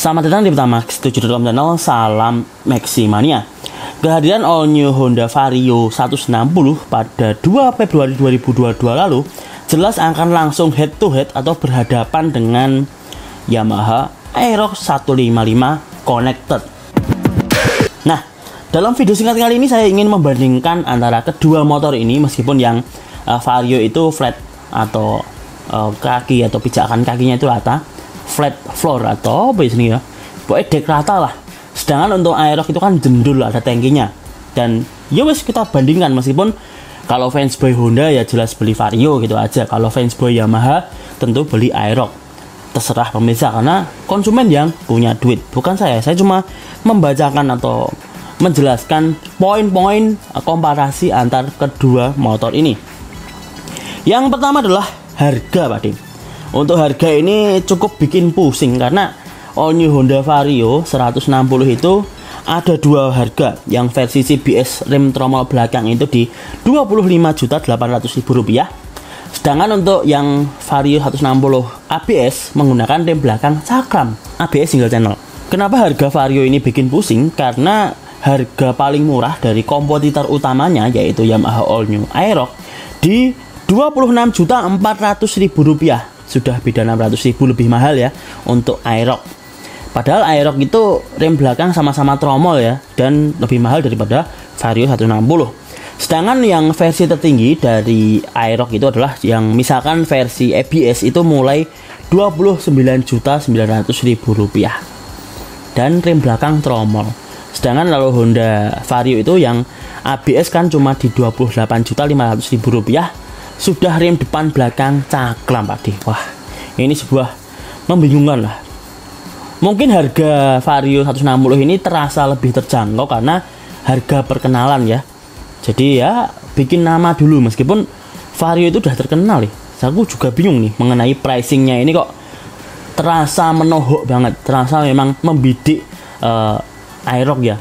Selamat datang di Pertamax 7.com channel, salam Maximania. Kehadiran all new Honda Vario 160 pada 2 Februari 2022 lalu jelas akan langsung head to head atau berhadapan dengan Yamaha Aerox 155 Connected. Nah, dalam video singkat kali ini saya ingin membandingkan antara kedua motor ini, meskipun yang Vario itu flat atau kaki atau pijakan kakinya itu rata, flat floor atau apa ini ya, pokoknya dek rata lah. Sedangkan untuk Aerox itu kan jendul, ada tangkinya. Dan ya wes kita bandingkan, meskipun kalau fansboy Honda ya jelas beli Vario gitu aja, kalau fansboy Yamaha tentu beli Aerox. Terserah pemirsa, karena konsumen yang punya duit, bukan saya. Saya cuma membacakan atau menjelaskan poin-poin komparasi antar kedua motor ini. Yang pertama adalah harga, Pak Dim. Untuk harga ini cukup bikin pusing, karena all new Honda Vario 160 itu ada dua harga. Yang versi CBS rem tromol belakang itu di Rp25.800.000. Sedangkan untuk yang Vario 160 ABS menggunakan rem belakang cakram ABS single channel. Kenapa harga Vario ini bikin pusing? Karena harga paling murah dari kompetitor utamanya, yaitu Yamaha all new Aerox, di Rp26.400.000. Sudah beda Rp600.000 lebih mahal ya untuk Aerox. Padahal Aerox itu rem belakang sama-sama tromol ya, dan lebih mahal daripada Vario 160. Sedangkan yang versi tertinggi dari Aerox itu adalah yang misalkan versi ABS itu mulai Rp29.900.000 dan rem belakang tromol. Sedangkan kalau Honda Vario itu yang ABS kan cuma di Rp28.500.000, sudah rem depan belakang cakram, Pak D. Wah, ini sebuah membingungkan lah. Mungkin harga Vario 160 ini terasa lebih terjangkau karena harga perkenalan ya. Jadi ya bikin nama dulu, meskipun Vario itu udah terkenal ya. Aku juga bingung nih mengenai pricingnya ini, kok terasa menohok banget, terasa memang membidik Aerox ya.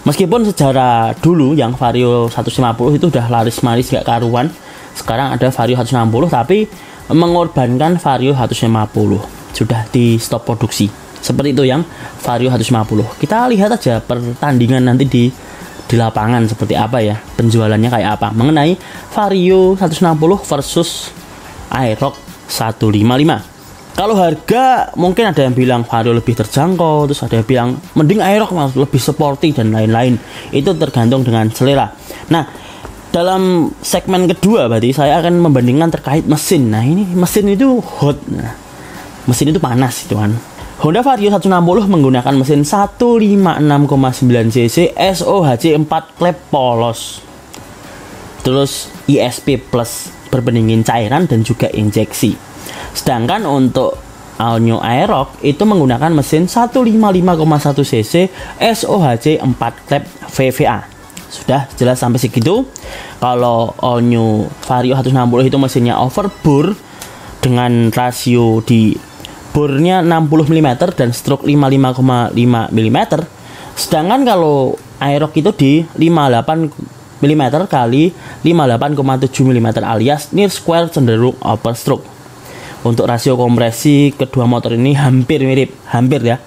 Meskipun sejarah dulu yang Vario 150 itu udah laris-maris gak karuan. Sekarang ada Vario 160 tapi mengorbankan Vario 150, sudah di stop produksi. Seperti itu yang Vario 150. Kita lihat aja pertandingan nanti di lapangan seperti apa ya, penjualannya kayak apa mengenai Vario 160 versus Aerox 155. Kalau harga mungkin ada yang bilang Vario lebih terjangkau, terus ada yang bilang mending Aerox lebih sporty dan lain-lain. Itu tergantung dengan selera. Nah, dalam segmen kedua berarti saya akan membandingkan terkait mesin. Nah, ini mesin itu hot. Nah, mesin itu panas itu kan. Honda Vario 160 menggunakan mesin 156,9 cc SOHC 4 klep polos. Terus ISP plus berpendingin cairan dan juga injeksi. Sedangkan untuk all new Aerox itu menggunakan mesin 155,1 cc SOHC 4 klep VVA. Sudah jelas sampai segitu. Kalau all new Vario 160 itu mesinnya overbore dengan rasio di bornya 60 mm dan stroke 55,5 mm. Sedangkan kalau Aerox itu di 58 mm kali 58,7 mm alias near square cenderung overstroke. Untuk rasio kompresi kedua motor ini hampir mirip, hampir ya.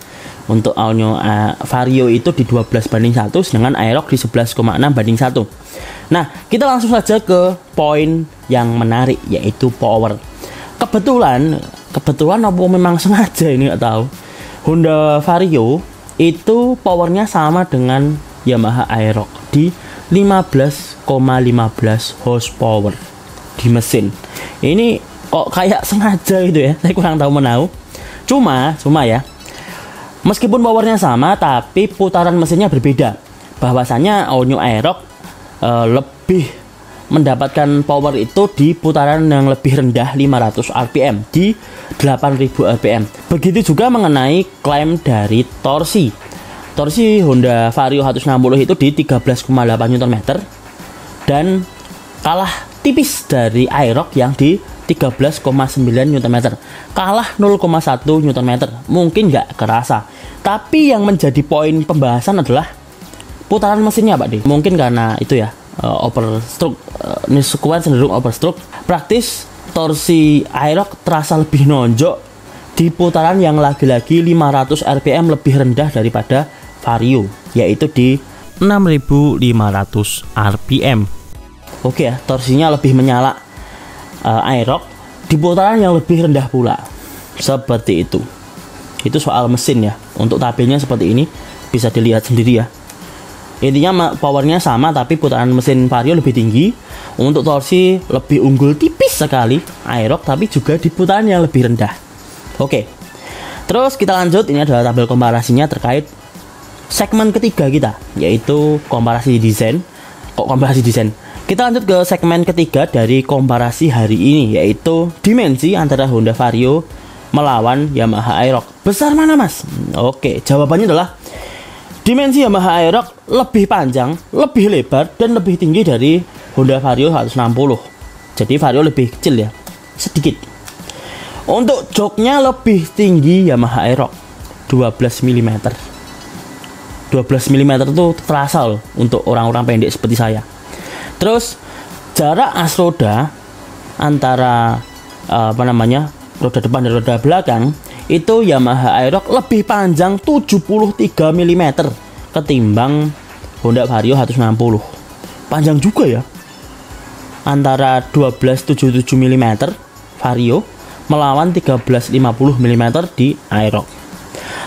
Untuk all new Vario itu di 12:1, sedangkan Aerox di 11,6:1. Nah, kita langsung saja ke poin yang menarik, yaitu power. Kebetulan apa memang sengaja ini nggak tahu, Honda Vario itu powernya sama dengan Yamaha Aerox di 15,15 horsepower di mesin. Ini kok kayak sengaja gitu ya, saya kurang tahu menau. Cuma ya, meskipun powernya sama, tapi putaran mesinnya berbeda. Bahwasanya all new Aerox lebih mendapatkan power itu di putaran yang lebih rendah 500 rpm di 8000 rpm. Begitu juga mengenai klaim dari torsi. Torsi Honda Vario 160 itu di 13,8 Nm dan kalah tipis dari Aerox yang di 13,9 Nm. Kalah 0,1 Nm. Mungkin nggak kerasa, tapi yang menjadi poin pembahasan adalah putaran mesinnya, Pak D. Mungkin karena itu ya, overstroke, sekuat cenderung overstroke. Praktis torsi Aerox terasa lebih nonjok di putaran yang lagi-lagi 500 rpm lebih rendah daripada Vario, yaitu di 6500 rpm. Oke ya, torsinya lebih menyala Aerox di putaran yang lebih rendah pula. Seperti itu. Itu soal mesin ya. Untuk tabelnya seperti ini, bisa dilihat sendiri ya. Intinya powernya sama, tapi putaran mesin Vario lebih tinggi. Untuk torsi lebih unggul tipis sekali Aerox, tapi juga di putaran yang lebih rendah. Oke, terus kita lanjut. Ini adalah tabel komparasinya terkait segmen ketiga kita, yaitu komparasi desain. Kok komparasi desain? Kita lanjut ke segmen ketiga dari komparasi hari ini, yaitu dimensi antara Honda Vario melawan Yamaha Aerox. Besar mana mas? Oke, jawabannya adalah dimensi Yamaha Aerox lebih panjang, lebih lebar, dan lebih tinggi dari Honda Vario 160. Jadi Vario lebih kecil ya, sedikit. Untuk joknya lebih tinggi Yamaha Aerox 12 mm. 12 mm itu terasa loh untuk orang-orang pendek seperti saya. Terus jarak as roda antara roda depan dan roda belakang itu Yamaha Aerox lebih panjang 73 mm ketimbang Honda Vario 160. Panjang juga ya. Antara 1277 mm Vario melawan 1350 mm di Aerox.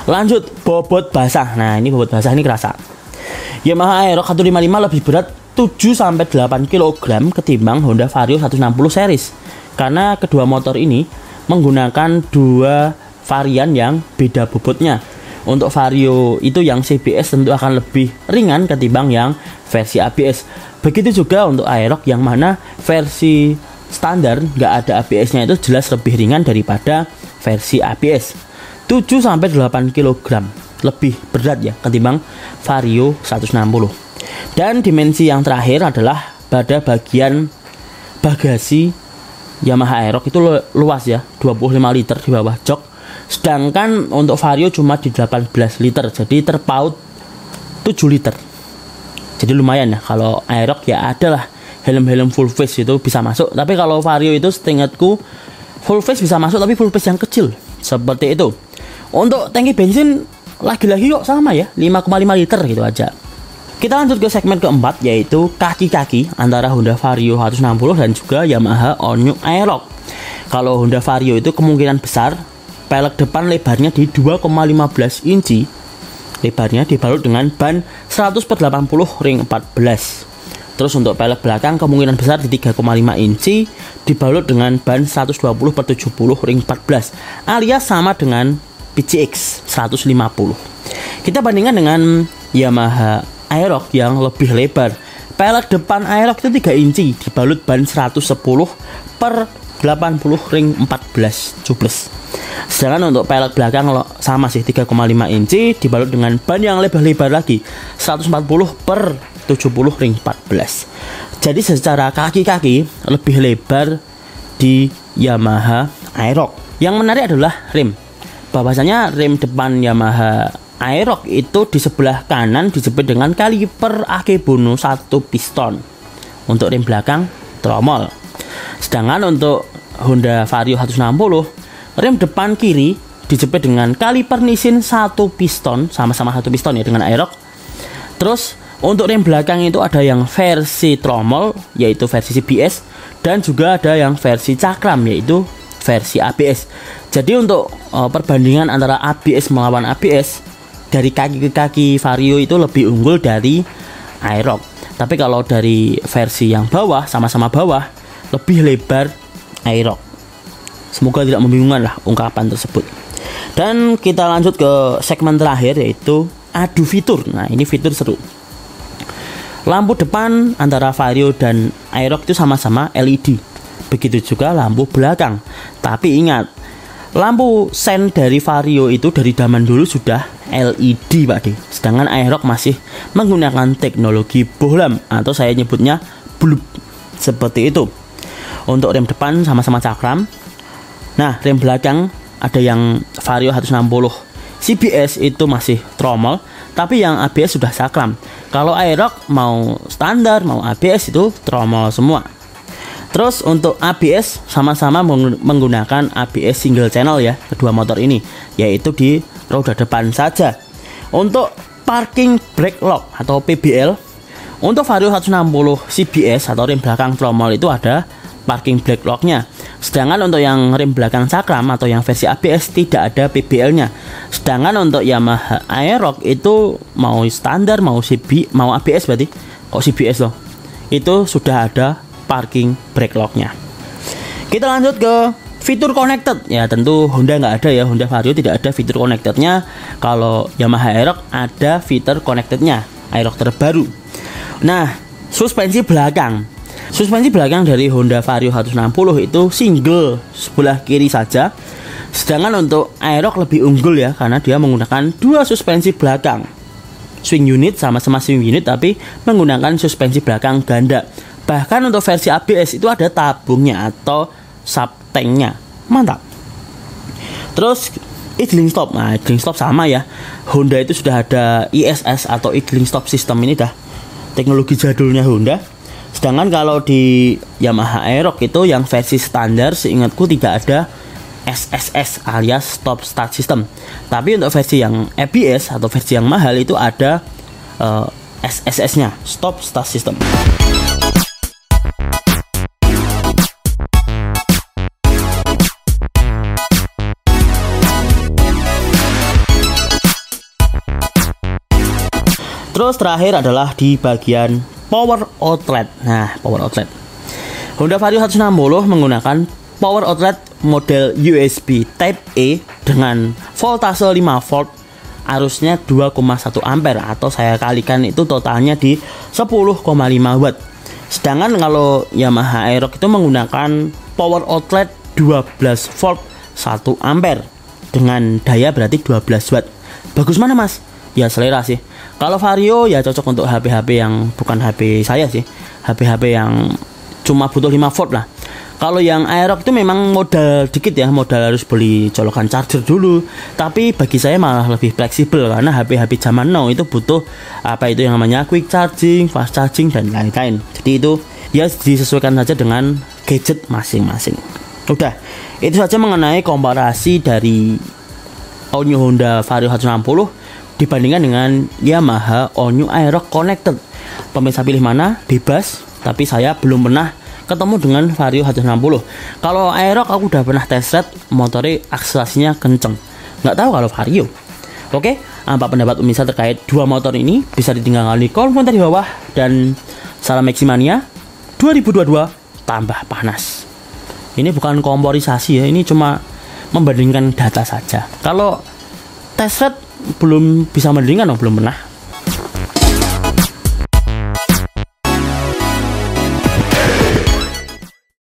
Lanjut, bobot basah. Nah, ini bobot basah ini kerasa. Yamaha Aerox 155 lebih berat 7-8 kg ketimbang Honda Vario 160 series. Karena kedua motor ini menggunakan dua varian yang beda bobotnya. Untuk Vario itu yang CBS tentu akan lebih ringan ketimbang yang versi ABS. Begitu juga untuk Aerox yang mana versi standar nggak ada ABS-nya itu jelas lebih ringan daripada versi ABS. 7-8 kg lebih berat ya ketimbang Vario 160. Dan dimensi yang terakhir adalah pada bagian bagasi Yamaha Aerox itu luas ya, 25 liter di bawah jok. Sedangkan untuk Vario cuma di 18 liter, jadi terpaut 7 liter. Jadi lumayan ya, kalau Aerox ya adalah helm-helm full face itu bisa masuk. Tapi kalau Vario itu seingatku full face bisa masuk, tapi full face yang kecil. Seperti itu. Untuk tangki bensin lagi-lagi kok sama ya, 5,5 liter gitu aja. Kita lanjut ke segmen keempat, yaitu kaki-kaki antara Honda Vario 160 dan juga Yamaha All New Aerox. Kalau Honda Vario itu kemungkinan besar pelek depan lebarnya di 2,15 inci. Lebarnya dibalut dengan ban 100/80 ring 14. Terus untuk pelek belakang kemungkinan besar di 3,5 inci dibalut dengan ban 120/70 ring 14 alias sama dengan PCX 150. Kita bandingkan dengan Yamaha Aerox yang lebih lebar. Pelek depan Aerox itu 3 inci dibalut ban 110/80 ring 14 cubles. Sedangkan untuk pelek belakang sama sih 3,5 inci dibalut dengan ban yang lebar-lebar lagi 140/70 ring 14. Jadi secara kaki-kaki lebih lebar di Yamaha Aerox. Yang menarik adalah rem. Bahwasanya rem depan Yamaha Aerox itu di sebelah kanan dijepit dengan kaliper Akebono 1 piston. Untuk rem belakang tromol. Sedangkan untuk Honda Vario 160 rem depan kiri dijepit dengan kaliper Nissin 1 piston, sama-sama 1 piston ya dengan Aerox. Terus untuk rem belakang itu ada yang versi tromol yaitu versi CBS, dan juga ada yang versi cakram yaitu versi ABS. Jadi untuk perbandingan antara ABS melawan ABS, dari kaki ke kaki Vario itu lebih unggul dari Aerox. Tapi kalau dari versi yang bawah, sama-sama bawah, lebih lebar Aerox. Semoga tidak membingungkan lah ungkapan tersebut. Dan kita lanjut ke segmen terakhir, yaitu adu fitur. Nah, ini fitur seru. Lampu depan antara Vario dan Aerox itu sama-sama LED. Begitu juga lampu belakang. Tapi ingat, lampu sen dari Vario itu dari zaman dulu sudah LED Pak D. Sedangkan Aerox masih menggunakan teknologi bohlam atau saya nyebutnya bulb. Seperti itu. Untuk rem depan sama-sama cakram. Nah, rem belakang ada yang Vario 160 CBS itu masih tromol, tapi yang ABS sudah cakram. Kalau Aerox mau standar mau ABS itu tromol semua. Terus untuk ABS sama-sama menggunakan ABS single channel ya, kedua motor ini, yaitu di roda depan saja. Untuk parking brake lock atau PBL, untuk Vario 160 CBS atau rem belakang tromol itu ada parking brake locknya. Sedangkan untuk yang rem belakang cakram atau yang versi ABS tidak ada PBL-nya. Sedangkan untuk Yamaha Aerox itu mau standar, mau ABS berarti, kok CBS loh, itu sudah ada parking brake locknya. Kita lanjut ke fitur connected. Ya tentu Honda nggak ada ya, Honda Vario tidak ada fitur connectednya. Kalau Yamaha Aerox ada fitur connectednya, Aerox terbaru. Nah, suspensi belakang dari Honda Vario 160 itu single sebelah kiri saja. Sedangkan untuk Aerox lebih unggul ya, karena dia menggunakan dua suspensi belakang, swing unit, sama-sama swing unit tapi menggunakan suspensi belakang ganda. Bahkan untuk versi ABS itu ada tabungnya atau subtanknya, mantap. Terus idling stop, nah idling stop sama ya, Honda itu sudah ada ISS atau idling stop system, ini dah teknologi jadulnya Honda. Sedangkan kalau di Yamaha Aerox itu yang versi standar seingatku tidak ada SSS alias stop start system. Tapi untuk versi yang ABS atau versi yang mahal itu ada SSS-nya, stop start system. Terus terakhir adalah di bagian power outlet. Nah, power outlet. Honda Vario 160 menggunakan power outlet model USB Type A dengan voltase 5 volt, arusnya 2,1 ampere atau saya kalikan itu totalnya di 10,5 watt. Sedangkan kalau Yamaha Aerox itu menggunakan power outlet 12 volt 1 ampere dengan daya berarti 12 watt. Bagus mana Mas? Ya selera sih. Kalau Vario ya cocok untuk HP-HP yang bukan HP saya sih, HP-HP yang cuma butuh 5 volt lah. Kalau yang Aerox itu memang modal dikit ya, modal harus beli colokan charger dulu. Tapi bagi saya malah lebih fleksibel karena HP-HP zaman now itu butuh apa itu yang namanya quick charging, fast charging dan lain-lain. Jadi itu ya disesuaikan saja dengan gadget masing-masing. Udah, itu saja mengenai komparasi dari all new Honda Vario 160 dibandingkan dengan Yamaha All New Aerox Connected. Pemirsa pilih mana? Bebas. Tapi saya belum pernah ketemu dengan Vario 160. Kalau Aerox aku udah pernah test ride, motornya akselerasinya kenceng. Nggak tahu kalau Vario. Oke, apa pendapat pemirsa terkait dua motor ini? Bisa ditinggalkan di kolom komentar di bawah. Dan salam Maximania 2022 tambah panas. Ini bukan komporisasi ya, ini cuma membandingkan data saja. Kalau test ride belum bisa membandingkan, belum pernah.